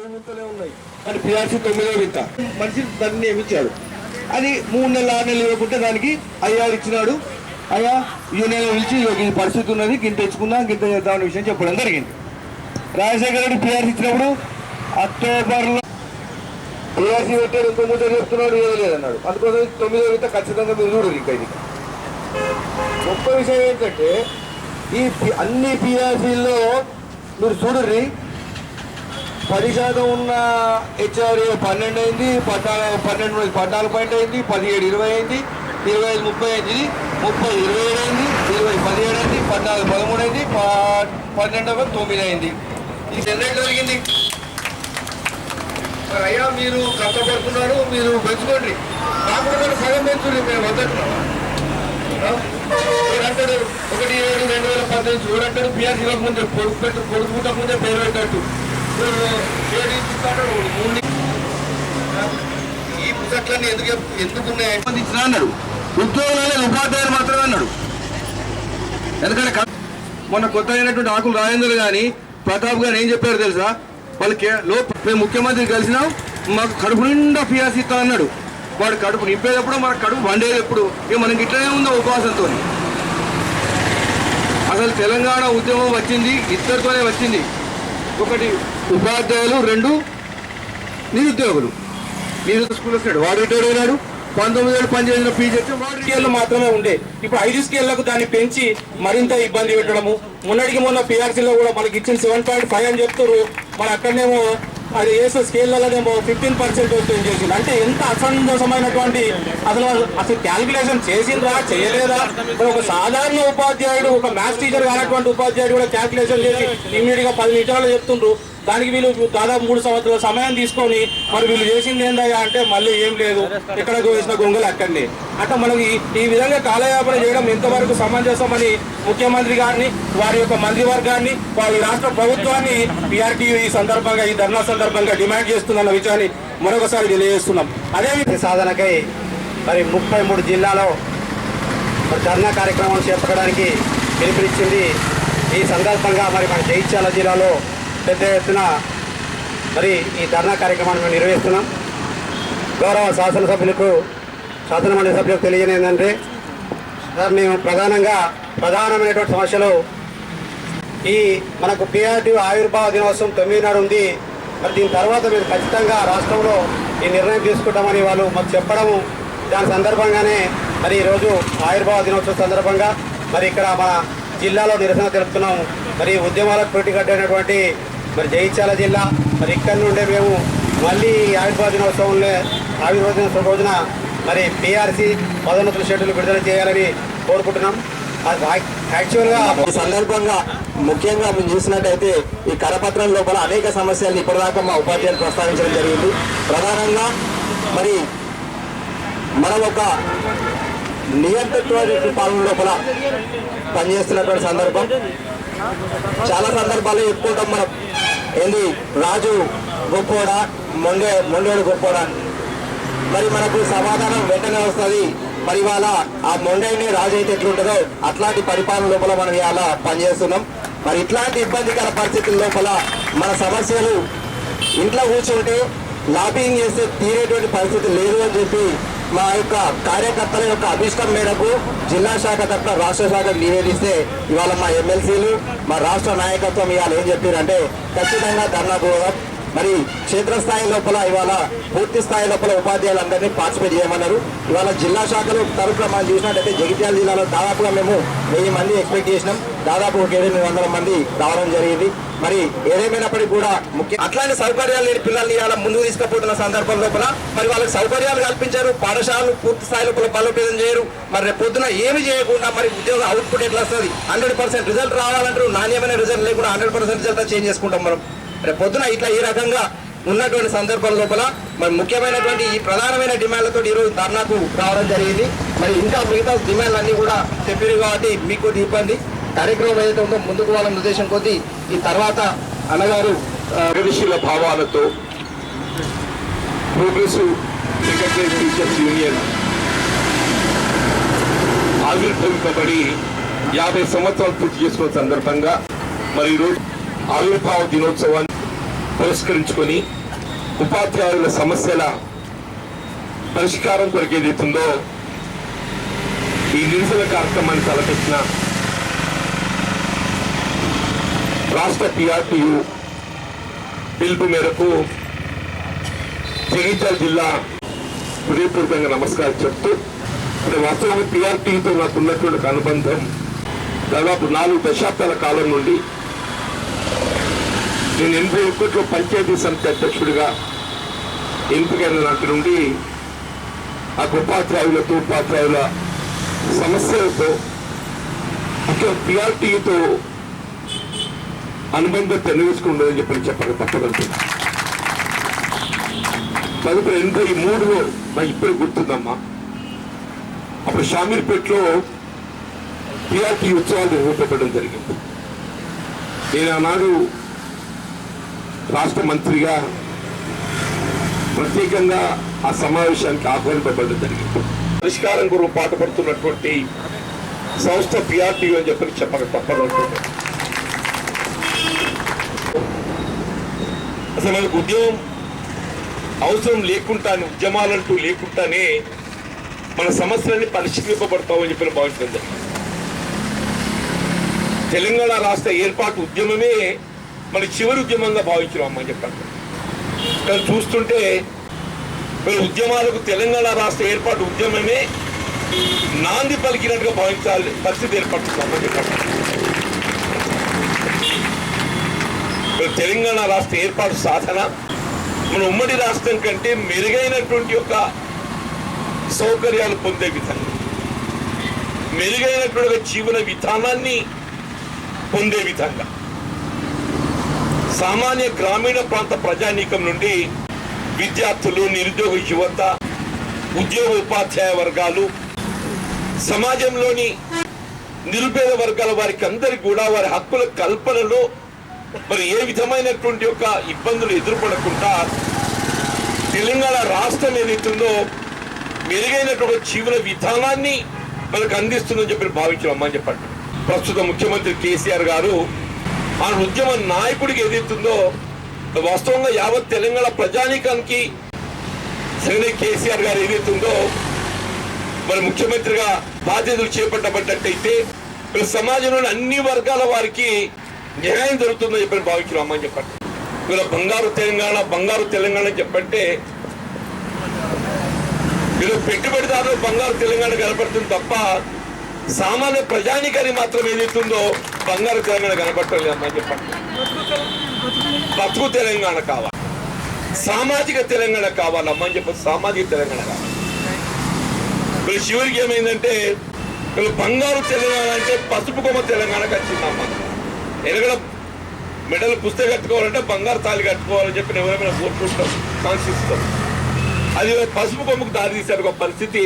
వింతలే ఉన్నాయి అని పిఆర్సీ 9వ వింత మనిషి దాన్ని నియమించాడు. అది 3 నెలలు 6 నెలలు ఇవ్వకుంటే దానికి ఐఆర్ ఇచ్చినాడు. అయ్యా యూనియన్ పిలిచి ఈ పరిస్థితి ఉన్నది, గింత తెచ్చుకుందాం, గింత చేద్దామనే విషయం చెప్పడం జరిగింది. రాజశేఖర రెడ్డి పిఆర్సీ ఇచ్చినప్పుడు అక్టోబర్లో పిఆర్సీ పెట్టాడు, ఇంకో ముందు చెప్తున్నాడు, ఏదో లేదన్నాడు. అందుకోసం 9వ వింత ఖచ్చితంగా మీరు చూడరు. ఇంకా ఇది గొప్ప విషయం ఏంటంటే ఈ అన్ని పిఆర్సీల్లో మీరు చూడర్రి 10% ఉన్న హెచ్ఆర్ఏ 12 అయింది, 14 పాయింట్ అయింది, 17 20 అయింది, 25 30 అయింది, 30 27 అయింది, 20 17 అయింది, 14 13 అయింది, 12 9 అయింది. ఇది ఎన్నైతే జరిగింది? మరి అయ్యా మీరు కష్టపడుతున్నారు, మీరు పెంచుకోండి, కాకుండా సగం పెంచుకోండి. మేము వద్దంటున్నామా? అంటాడు 1/7/2018 చూడంటాడు పిఆర్సీ ముందే కొడుకు పుట్టక ముందే పేరు పెట్టట్టు ఈ పుస్తకాలన్నీ ఎందుకున్నాయి ఇచ్చిన అన్నాడు. ఉద్యోగులు ఉపాధ్యాయులు మాత్రమే అన్నాడు. ఎందుకంటే మొన్న కొత్త అయినటువంటి ఆకులు రాజేంద్ర కానీ ప్రతాప్ గారు ఏం చెప్పారు తెలుసా? వాళ్ళకి మేము ముఖ్యమంత్రి కలిసినాం, మాకు కడుపు నిండా పిఆర్సీ ఇస్తా అన్నాడు. వాడు కడుపు నింపేటప్పుడు మనకు కడుపు వండేది ఎప్పుడు? ఇక మనకి ఇట్లనే ఉందో ఉపవాసంతో. అసలు తెలంగాణ ఉద్యమం వచ్చింది ఇద్దరితోనే వచ్చింది. ఒకటి ఉపాధ్యాయులు, 2 నిరుద్యోగులు. స్కూల్ వస్తాడు, వాడు రిటైర్డ్ అయినాడు. 19 ఏళ్ళు పనిచేసిన పీజీ వాడు స్కేళ్ళు మాత్రమే ఉండే. ఇప్పుడు 5 స్కేళ్లకు దాన్ని పెంచి మరింత ఇబ్బంది పెట్టడము. మొన్న పిఆర్సీలో కూడా మనకి ఇచ్చిన 7.5 అని చెప్తారు. మన అక్కడనేమో అది వేసే స్కేళ్లలోనేమో 15% చేసింది. అంటే ఎంత అసంతోషమైనటువంటి అసలు క్యాలిక్యులేషన్ చేసిండ్రా చేయలేదా? ఒక సాధారణ ఉపాధ్యాయుడు, ఒక మ్యాథ్స్ టీచర్ కానటువంటి ఉపాధ్యాయుడు కూడా క్యాలిక్యులేషన్ చేసి ఇమ్మీడియట్ గా 10 నిమిషాలు చెప్తుండ్రు. దానికి వీళ్ళు దాదాపు 3 సంవత్సరాల సమయం తీసుకొని మరి వీళ్ళు చేసింది ఏందయ్యా అంటే మళ్ళీ ఏం లేదు, ఎక్కడికి వేసిన గొంగలు అక్కడనే. అంటే మనకి ఈ విధంగా కాలయాపన చేయడం ఎంతవరకు సమంజసమని ముఖ్యమంత్రి గారిని, వారి యొక్క మంత్రివర్గాన్ని, వారి రాష్ట్ర ప్రభుత్వాన్ని పిఆర్టీయూ ఈ సందర్భంగా, ఈ ధర్నా సందర్భంగా డిమాండ్ చేస్తుందన్న విషయాన్ని మరొకసారి తెలియజేస్తున్నాం. అదే సాధనకై మరి 33 జిల్లాలో ధర్నా కార్యక్రమం చేపట్టడానికి పిలుపునిచ్చింది. ఈ సందర్భంగా మరి మన జగిత్యాల జిల్లాలో పెద్ద ఎత్తున మరి ఈ ధర్నా కార్యక్రమాన్ని మేము నిర్వహిస్తున్నాం. గౌరవ శాసనమండలి సభ్యులకు తెలియని ఏంటంటే సార్, మేము ప్రధానమైనటువంటి సమస్యలు ఈ మనకు పిఆర్టీయూ ఆవిర్భావ దినోత్సవం 9 నాడు ఉంది. మరి దీని తర్వాత మేము ఖచ్చితంగా రాష్ట్రంలో ఈ నిర్ణయం తీసుకుంటామని వాళ్ళు మాకు చెప్పడము, దాని సందర్భంగానే మరి ఈరోజు ఆవిర్భావ దినోత్సవం సందర్భంగా మరి ఇక్కడ మన జిల్లాలో నిరసన తెలుపుతున్నాము. మరి ఉద్యమాలకు పోటీగడ్డైనటువంటి మరి జగిత్యాల జిల్లా, మరి ఇక్కడి నుండే మేము మళ్ళీ ఆవిర్భావ దినోత్సవం రోజున మరి పిఆర్సీ పదోన్నతుల షెడ్యూల్ విడుదల చేయాలని కోరుకుంటున్నాం. యాక్చువల్గా సందర్భంగా ముఖ్యంగా మేము చూసినట్టయితే ఈ కరపత్రం లోపల అనేక సమస్యలను ఇప్పటిదాకా మా ఉపాధ్యాయులు ప్రస్తావించడం జరిగింది. ప్రధానంగా మరి మనం ఒక నియంత్రిత్వ పాలన లోపల పనిచేస్తున్నటువంటి సందర్భం చాలా సందర్భాల్లో చెప్పుకుంటాం మనం. ఏంది రాజు గొప్పోడా, మొండేడు గొప్పోడా. మరి మనకు సమాధానం వెంటనే వస్తుంది. మరి ఇవాళ ఆ మొండైనే రాజు అయితే ఎట్లుంటుందో అట్లాంటి పరిపాలన లోపల మనం ఇవాళ పనిచేస్తున్నాం. మరి ఇట్లాంటి ఇబ్బందికర పరిస్థితుల లోపల మన సమస్యలు ఇంట్లో కూర్చుంటే లాబింగ్ చేస్తే తీరేటువంటి పరిస్థితి లేదు అని చెప్పి మా యొక్క కార్యకర్తల యొక్క అభిష్టం మేరకు జిల్లా శాఖ తరఫున రాష్ట్ర శాఖకు నివేదిస్తే ఇవాళ మా ఎమ్మెల్సీలు, మా రాష్ట్ర నాయకత్వం ఇవాళ ఏం చెప్పారంటే ఖచ్చితంగా ధర్నా పోదాం. మరి క్షేత్రస్థాయి లోపల ఇవాళ పూర్తి స్థాయి లోపల ఉపాధ్యాయులందరినీ పార్టిసిపేట్ చేయమన్నారు. ఇవాళ జిల్లా శాఖలు తరఫున మనం చూసినట్టయితే జగిత్యాల జిల్లాలో దాదాపుగా మేము 1000 మంది ఎక్స్పెక్ట్ చేసినాం. దాదాపు 800 మంది రావడం జరిగింది. మరి ఏదేమైనప్పటికీ కూడా అట్లాంటి సౌకర్యాలు లేని పిల్లల్ని ఇవాళ ముందుకు తీసుకుపోతున్న సందర్భం లోపల మరి వాళ్ళకి సౌకర్యాలు కల్పించారు. పాఠశాలలు పూర్తి స్థాయి లోపల బలోపేతం చేయరు. మరి రేపు పొద్దున ఏమి చేయకుండా మరి ఉద్యోగ అవుట్పుట్ ఎట్లా వస్తుంది? 100% రిజల్ట్ రావాలంటారు. నాణ్యమైన రిజల్ట్ లేకుండా 100% రిజల్ట్ చేంజ్ చేసుకుంటాం మనం. రేపు పొద్దున ఇట్లా ఈ రకంగా ఉన్నటువంటి సందర్భం లోపల మరి ముఖ్యమైనటువంటి ఈ ప్రధానమైన డిమాండ్లతో ఈరోజు ధర్నాకు రావడం జరిగింది. మరి ఇంకా మిగతా డిమాండ్లు అన్నీ కూడా చెప్పారు కాబట్టి మీకు ఇబ్బంది కార్యక్రమం ఏదైతే ఉందో ముందుకు వాళ్ళని ఉద్దేశం కొద్దీ ఈ తర్వాత అన్నగారు ప్రగతిశీల భావాలతో ప్రోగ్రెసివ్ సెక్రటరీ టీచర్స్ యూనియన్ ఆవిర్భవింపబడి 50 సంవత్సరాలు పూర్తి చేసుకున్న సందర్భంగా మరి ఈరోజు ఆవిర్భావ దినోత్సవాన్ని పురస్కరించుకొని ఉపాధ్యాయుల సమస్యల పరిష్కారం కొరకు ఏదైతుందో ఈ నిరసన కార్యక్రమాన్ని తలపెట్టిన రాష్ట్ర PRTU పిలుపు మేరకు జగిత్యాల జిల్లా హృదయపూర్వకంగా నమస్కారం చెప్తూ వాస్తవంగా PRTUతో నాకు ఉన్నటువంటి అనుబంధం దాదాపు 4 దశాబ్దాల కాలం నుండి. నేను 81లో పంచాయతీ సమితి అధ్యక్షుడిగా ఎంపికైన నాటి నుండి ఆ ఉపాధ్యాయుల సమస్యలతో ముఖ్యంగా PRTUతో అనుబంధం తెలియజేసుకుంటుందని చెప్పక తప్పదంటున్నా. తదుపరి 83లో నాకు ఇప్పుడు గుర్తుందమ్మా, అప్పుడు షామీర్పేటలో PRTU ఉత్సవాలు నిర్వహించబడడం జరిగింది. నేను ఆనాడు రాష్ట్ర మంత్రిగా ప్రత్యేకంగా ఆ సమావేశానికి ఆహ్వానింపబడడం జరిగింది. పరిష్కారం కొరకు పాటుపడుతున్నటువంటి సంస్థ PRTU అని చెప్పక తప్పదంటుంది. అసలు మనకు ఉద్యమం అవసరం లేకుండానే, ఉద్యమాలంటూ లేకుండానే మన సమస్యలన్నీ పరిష్కరింపబడతామని చెప్పిన భావించింది. తెలంగాణ రాష్ట్ర ఏర్పాటు ఉద్యమమే మన చివరి ఉద్యమంగా భావించినామని చెప్పారు. కానీ చూస్తుంటే మన ఉద్యమాలకు తెలంగాణ రాష్ట్ర ఏర్పాటు ఉద్యమమే నాంది పలికినట్టుగా భావించాలి పరిస్థితి ఏర్పడుతుందని చెప్పారు. తెలంగాణ రాష్ట్ర ఏర్పాటు సాధన మన ఉమ్మడి రాష్ట్రం కంటే మెరుగైనటువంటి యొక్క సౌకర్యాలు పొందే విధంగా, మెరుగైనటువంటి జీవన విధానాన్ని పొందే విధంగా సామాన్య గ్రామీణ ప్రాంత ప్రజానీకం నుండి విద్యార్థులు, నిరుద్యోగ యువత, ఉద్యోగ ఉపాధ్యాయ వర్గాలు, సమాజంలోని నిరుపేద వర్గాల వారికి అందరికీ కూడా వారి హక్కుల కల్పనలో మరి ఏ విధమైనటువంటి యొక్క ఇబ్బందులు ఎదుర్కొనకుండా తెలంగాణ రాష్ట్రం ఏదైతుందో మెరుగైనటువంటి జీవన విధానాన్ని మనకు అందిస్తుందని చెప్పి భావించామని చెప్పండి. ప్రస్తుత ముఖ్యమంత్రి కేసీఆర్ గారు ఆ ఉద్యమ నాయకుడికి ఏదైతుందో వాస్తవంగా యావత్ తెలంగాణ ప్రజానీకానికి సరే కేసీఆర్ గారు ఏదైతుందో మరి ముఖ్యమంత్రిగా బాధ్యతలు చేపట్టబడ్డట్టయితే సమాజంలోని అన్ని వర్గాల వారికి న్యాయం జరుగుతుందని చెప్పి భావించామని చెప్పండి. ఇలా బంగారు తెలంగాణ చెప్పంటే మీరు పెట్టుబడిదారులు బంగారు తెలంగాణ కనపడుతుంది తప్ప సామాన్య ప్రజానికానికి మాత్రం ఏదైతుందో బంగారు తెలంగాణ కనపడలేదు అమ్మని చెప్పండి. బతుకు తెలంగాణ కావాలి, సామాజిక తెలంగాణ కావాలమ్మని చెప్పి సామాజిక తెలంగాణ కావాలి. వీళ్ళు చివరికి ఏమైందంటే వీళ్ళు బంగారు తెలంగాణ అంటే పసుపు కొమ్మ తెలంగాణకి వచ్చిందమ్మ. ఎనగడ మెడలు పుస్తకం కట్టుకోవాలంటే బంగారు తాళి కట్టుకోవాలని చెప్పి ఎవరైనా కోరుకుంటాం, కాంక్షిస్తాం. అది పసుపు కొమ్మకు దారి తీసే ఒక పరిస్థితి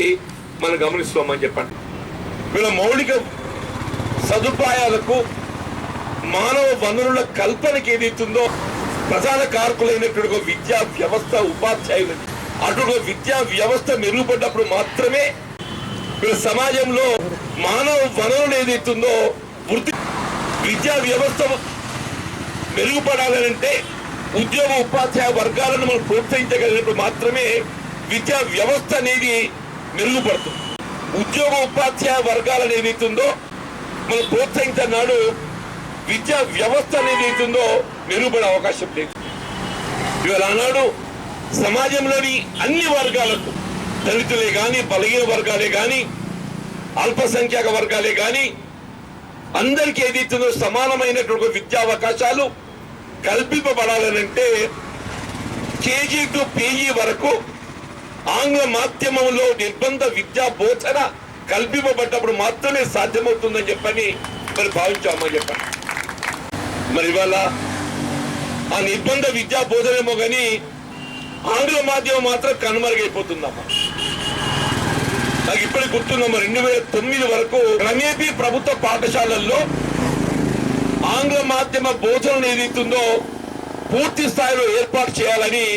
మనం గమనిస్తామని చెప్పండి. వీళ్ళ మౌలిక సదుపాయాలకు, మానవ వనరుల కల్పనకి ఏదైతుందో ప్రధాన కారకులైనటువంటి విద్యా వ్యవస్థ, ఉపాధ్యాయులు అటువంటి విద్యా వ్యవస్థ మెరుగుపడ్డప్పుడు మాత్రమే వీళ్ళ సమాజంలో మానవ వనరులు ఏదైతుందో విద్యా వ్యవస్థ మెరుగుపడాలంటే ఉద్యోగ ఉపాధ్యాయ వర్గాలను మనం ప్రోత్సహించగలిగినప్పుడు మాత్రమే విద్యా వ్యవస్థ అనేది మెరుగుపడుతుంది. ఉద్యోగ ఉపాధ్యాయ వర్గాలను ఏదైతుందో మనం ప్రోత్సహించన్నాడు విద్యా వ్యవస్థ అనేది ఏదైతుందో మెరుగుపడే అవకాశం లేదు. ఇవాళ ఆనాడు సమాజంలోని అన్ని వర్గాలకు, దళితులే కానీ, బలహీన వర్గాలే కానీ, అల్పసంఖ్యాక వర్గాలే కానీ అందరికీ ఏదైతుందో సమానమైనటువంటి విద్యా అవకాశాలు కల్పింపబడాలనంటే కేజీ టు పీజీ వరకు ఆంగ్ల మాధ్యమంలో నిర్బంధ విద్యా బోధన కల్పింపబడ్డప్పుడు మాత్రమే సాధ్యమవుతుందని చెప్పని మరి భావించామని చెప్పండి. మరి ఇవాళ ఆ నిర్బంధ విద్యా బోధనేమో కానీ ఆంగ్ల మాధ్యమం మాత్రం కనుమరుగైపోతుందమ్మా. నాకు ఇప్పటికి గుర్తుందమ్మా, 2009 వరకు క్రమేపీ ప్రభుత్వ పాఠశాలల్లో ఆంగ్ల మాధ్యమ బోధనలు ఏదైతుందో పూర్తి స్థాయిలో ఏర్పాటు చేయాలని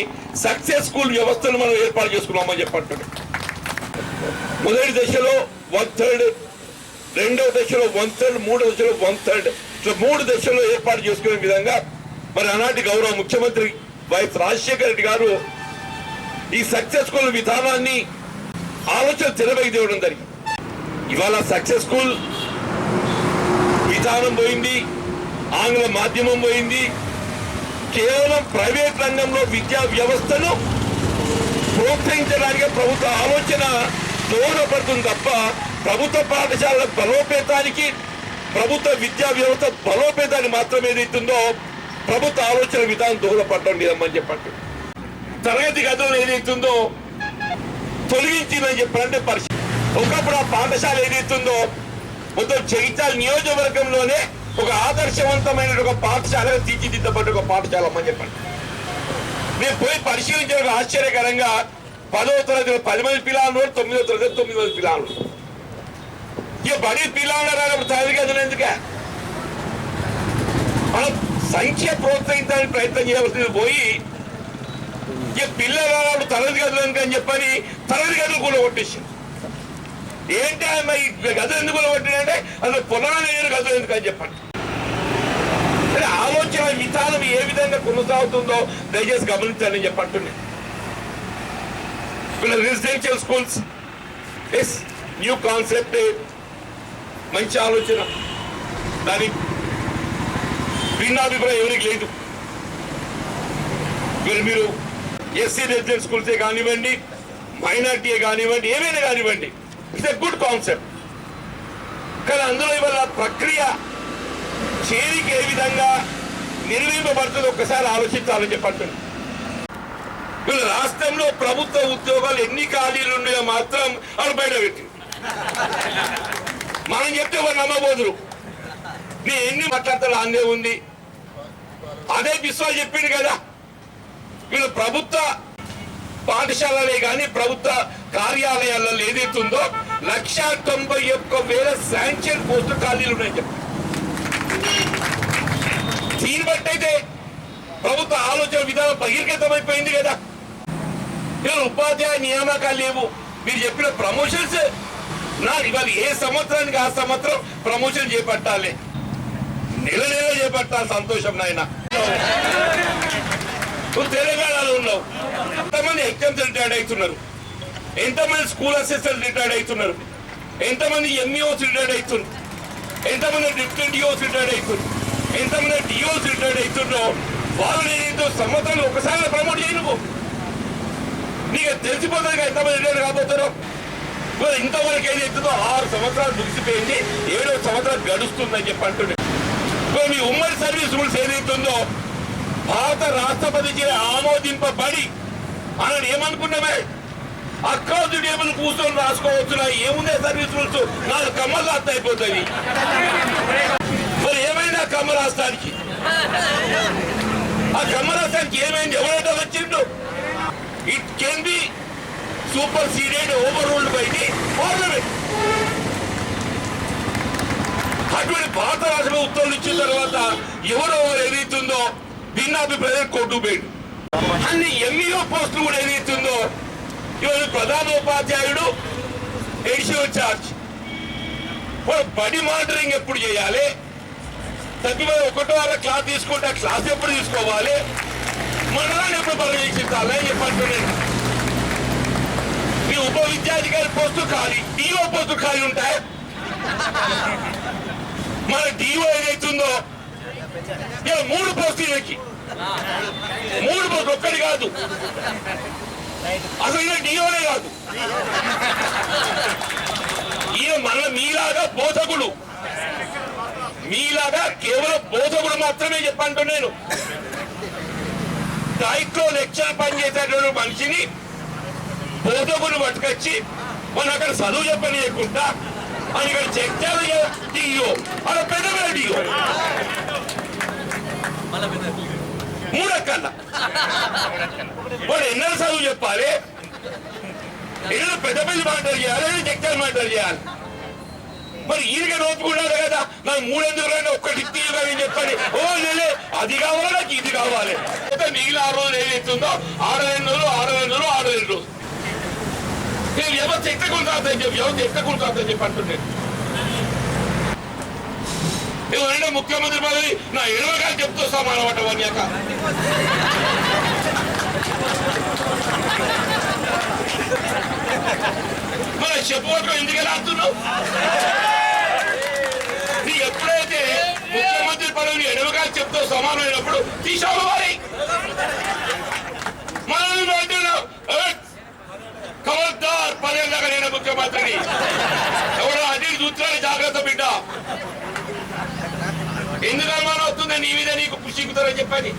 సక్సెస్ స్కూల్ వ్యవస్థను మనం ఏర్పాటు చేసుకున్నామని చెప్పండి. మొదటి దశలో 1/3, రెండవ దశలో 1/3, మూడవ దశలో 1/3, 3 దశల్లో ఏర్పాటు చేసుకునే విధంగా మరి ఆనాటి గౌరవ ముఖ్యమంత్రి వైఎస్ రాజశేఖర రెడ్డి గారు ఈ సక్సెస్ఫుల్ విధానాన్ని ఆలోచన తెరవైకి తేవడం జరిగింది. ఇవాళ సక్సెస్ఫుల్ విధానం పోయింది, ఆంగ్ల మాధ్యమం పోయింది. కేవలం ప్రైవేట్ రంగంలో విద్యా వ్యవస్థను ప్రోత్సహించడానికి ప్రభుత్వ ఆలోచన దోహదపడుతుంది తప్ప ప్రభుత్వ పాఠశాలల బలోపేతానికి, ప్రభుత్వ విద్యా వ్యవస్థ బలోపేతానికి మాత్రం ఏదైతుందో ప్రభుత్వ ఆలోచన విధానం దోహదపడటం లేదమ్మని చెప్పండి. తరగతి గదులు ఏదైతుందో తొలగించిందని చెప్పారంటే పరిస్థితి. ఒకప్పుడు ఆ పాఠశాల ఏదైతుందో మొత్తం జగిత్యాల నియోజకవర్గంలోనే ఒక ఆదర్శవంతమైన ఒక పాఠశాలగా తీర్చిదిద్దబడ్డ ఒక పాఠశాల అమ్మని చెప్పండి. నేను పోయి పరిశీలించిన ఆశ్చర్యకరంగా 10వ తరగతిలో 10 మంది పిల్లలు, 9వ తరగతి 9 మంది పిల్లలు. ఇక బడి పిల్లలు రానప్పుడు తరగతి గదులు ఎందుకే? మనం సంఖ్య ప్రోత్సహించడానికి ప్రయత్నం చేయవలసింది పోయి ఇక పిల్లలు తరగతి గదులు ఎందుకని చెప్పని తరగతి గదులు కూడా కొట్టేసింది. ఏంటి ఈ గదులు ఎందుకు కూడా కొట్టినంటే అసలు పునరాలు గదులు ఎందుకని చెప్పండి. ఆలోచన విధానం ఏ విధంగా కొనసాగుతుందో దయచేసి గమనించాలని చెప్పంటున్నాను. Residential schools as new concept, మంచి ఆలోచన, దాని భిన్నాభిప్రాయం ఎవరికి లేదు. మీరు ఎస్సీ రెసిడెన్షియల్ స్కూల్సే కానివ్వండి, మైనార్టీయే కానివ్వండి, ఏమైనా కానివ్వండి, ఇట్స్ ఎ గుడ్ కాన్సెప్ట్. కానీ అందులో ఇవాళ ప్రక్రియ చేరిక ఏ విధంగా నిర్వహింపబడుతుందో ఒక్కసారి ఆలోచించాలని చెప్పండి. వీళ్ళు రాష్ట్రంలో ప్రభుత్వ ఉద్యోగాలు ఎన్ని ఖాళీలు ఉన్నాయో మాత్రం వాళ్ళు బయట పెట్టి మనం చెప్తే వారు నమ్మబోదురు. నేను ఎన్ని మాట్లాడతాడు అన్నే ఉంది. అదే విశ్వాసం చెప్పింది కదా. వీళ్ళు ప్రభుత్వ పాఠశాలలే కానీ ప్రభుత్వ కార్యాలయాలలో ఏదైతుందో 191,000 శాంక్షన్ పోస్టు ఖాళీలు ఉన్నాయని చెప్పి దీన్ని బట్టి అయితే ప్రభుత్వ ఆలోచన విధానం బహిర్గతమైపోయింది కదా. వీళ్ళు ఉపాధ్యాయ నియామకాలు లేవు. మీరు చెప్పిన ప్రమోషన్స్ ఇవాళ ఏ సంవత్సరానికి ఆ సంవత్సరం ప్రమోషన్ చేపట్టాలి, నెల చేపట్టాలి. సంతోషం నాయన. తెలంగాణలో ఉన్నావు, ఎంతమంది ఎగ్జామ్స్ రిటైర్డ్ అవుతున్నారు, ఎంతమంది స్కూల్ అసిస్టెంట్ రిటైర్డ్ అవుతున్నారు, ఎంతమంది ఎంఈఓస్ రిటైర్డ్ అవుతున్నారు, ఎంతమంది డిప్యూటీ డిఓస్ రిటైర్డ్ అవుతున్నారు, ఎంతమంది డిఓస్ రిటైర్డ్ అవుతున్నారో వాళ్ళు ఏదో సంవత్సరాలు ఒకసారి ప్రమోట్ చేయను. నీకు తెలిసిపోతుంది ఎంతమంది రిటైర్డ్ కాబోతారో. ఇంతవరకు ఏదైతుందో 6 సంవత్సరాలు ముగిసిపోయింది, 7వ సంవత్సరాలు గడుస్తుందని చెప్పి అంటున్నాడు. మీ ఉమ్మడి సర్వీస్ రూల్స్ ఏదైతుందో భారత రాష్ట్రపతి చే ఆమోదింపబడి అని ఏమనుకున్నామే అక్రాస్ ది టేబుల్ కూర్చొని రాసుకోవచ్చు. ఏముందే సర్వీస్ రూల్స్ 4 కమ్మలు రాస్తా అయిపోతుంది. మరి ఏమైంది ఆ కమ్మ రాష్ట్రానికి? ఆ కమ్మ రాష్ట్రానికి ఏమైంది? ఎవరైతే వచ్చిండు? It can be superseded, overruled by the parliament. అటువంటి భారత రాష్ట్ర ఉత్తర్వులు ఇచ్చిన తర్వాత ఎవరో ఏదైతుందో భిన్నాభిప్రాయం కోర్టు పోయింది. అన్ని ఎంఈఓ పోస్టులు కూడా ఏదైతుందో ఇవాళ ప్రధానోపాధ్యాయుడు ఎడిషనల్ ఛార్జ్. బడి మానిటరింగ్ ఎప్పుడు చేయాలి, తగ్గిపోయి 1వ క్లాస్ తీసుకుంటే ఆ క్లాస్ ఎప్పుడు తీసుకోవాలి, మండలాన్ని ఎప్పుడు పర్యవేక్షించాలి అని చెప్పంటున్నాను. ఈ ఉప విద్యాధికారి పోస్టు ఖాళీ, డిఓ పోస్టు ఖాళీ ఉంటాయి. మన డిఓ ఏదైతుందో 3 పోస్టులకి 3 పోస్టులు, ఒక్కటి కాదు, అసలు ఈయన డిఓనే కాదు. ఈయన మన మీలాగా బోధకుడు, మీలాగా కేవలం బోధకుడు మాత్రమే చెప్పంటూ నేను డైట్లో లెక్చర్ పనిచేసేటువంటి మనిషిని బోధకుడు పట్టుకొచ్చి మనం అక్కడ చదువు చెప్పనియకుండా అని ఇక్కడ చెక్ చేయాలి. డిఓ అలా పెద్ద డిఓ 3 అక్కర్లా వాడు ఎన్నో చదువు చెప్పాలి, ఎన్నో పెద్ద మాటలు చేయాలి, చెక్ మాటలు చేయాలి. మరి ఈయనగా నోచుకున్నాడు కదా, నాకు 3 ఎందుకు రండి, ఒక్కటి తీయని చెప్పండి. ఓ లేలే అది కావాలి, నాకు ఇది కావాలి. మిగిలిన 6 రోజులు ఏదైతుందో 6 రోజులు నేను వ్యవస్థ ఎక్కకుండా వ్యవస్థ ఎక్కకుండా చెప్పి అంటున్నాను. ఎవరంటే ముఖ్యమంత్రి పదవి నా ఎడవగా చెప్తూ సమానమాట వన్యాక మన చెప్పుకోవటం ఎందుకు రాస్తున్నావు? నీకు ఎప్పుడైతే ముఖ్యమంత్రి పదవిని ఎడవగా చెప్తూ సమానమైనప్పుడు తీసావు వారి మనల్ని అంటున్నావు ఖబర్దార్ 10 ఏళ్ళ దాకా నేను ముఖ్యమంత్రిని ఎవడో అదే సూత్రాలు జాగ్రత్త బిడ్డ. ఎందుకు అనుమానం వస్తుందా నీ మీద నీకు పుష్టికుతారని చెప్పని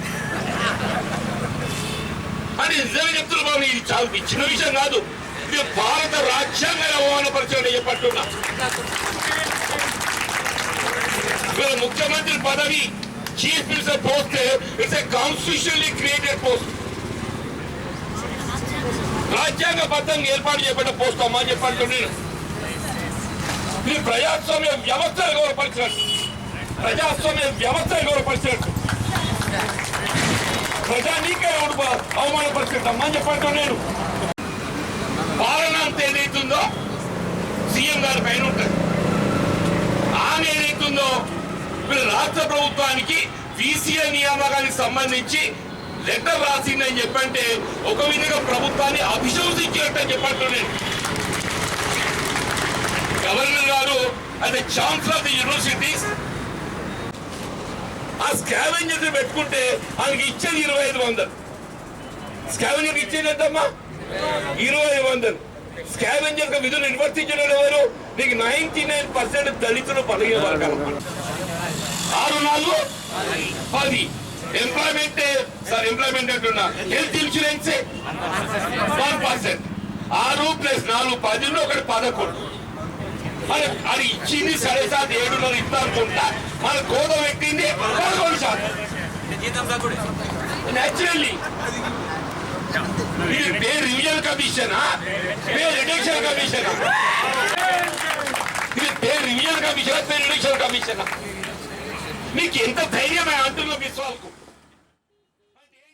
అని నిజమే చెప్తున్నా బాబు. ఇది చాలా చిన్న విషయం కాదు, ఇది భారత రాజ్యాంగాన్ని అవమానపరచని చెప్పట్టున్నా. ఇవాళ ముఖ్యమంత్రి పదవి chief minister post it's a constitutionally created post, రాజ్యాంగబద్ధంగా ఏర్పాటు చేయబడ్డ పోస్ట్ అమ్మా అని చెప్పంటూ నేను. ఇది ప్రజాస్వామ్య వ్యవస్థను గౌరవపరిచినట్టు, ప్రజాస్వామ్య వ్యవస్థను గౌరవపరిచినట్టు, ప్రజానీకే అవమానపరిచినట్టు అమ్మా అని చెప్పంటూ నేను. పాలన అంత ఏదైతుందో సీఎం గారి పైన ఉంటుంది. ఆమె ఏదైతుందో వీళ్ళు రాష్ట్ర ప్రభుత్వానికి వీసీఏ నియామకానికి సంబంధించి లెటర్ రాసిందని చెప్పంటే ఒక విధంగా ప్రభుత్వాన్ని అభిశంసించినట్టు అని చెప్పంటూ నేను. గవర్నర్ గారు అదే ఛాన్సలర్ ఆఫ్ ది యూనివర్సిటీస్ ఆ స్కావెంజర్స్ పెట్టుకుంటే ఆయనకి ఇచ్చేది 2500. స్కావెంజర్ ఇచ్చేది ఎంతమ్మా? 2500. స్కావెంజర్ విధులు నిర్వర్తించడం ఎవరు? నీకు 99% దళితులు పలిగే వర్గాలు. 6-4-10 ఎంప్లాయ్మెంట్ సార్, ఎంప్లాయ్మెంట్ అంటున్నా, హెల్త్ ఇన్సూరెన్స్ 1%. 6 + 4 10 ఒకటి 11. మన అది ఇచ్చింది 7.5 7.5 ఇస్తా అనుకుంటా, మన కోద పెట్టింది 11%. న్యాచురల్లీ ఇది పే రివిజన్ కమిషనా, పే రిడక్షన్ కమిషనా? ఇది పే రివిజన్ కమిషనా, పే రిడక్షన్ కమిషనా? నీకు ఎంత ధైర్యమే అంటున్నా విశ్వాలకు?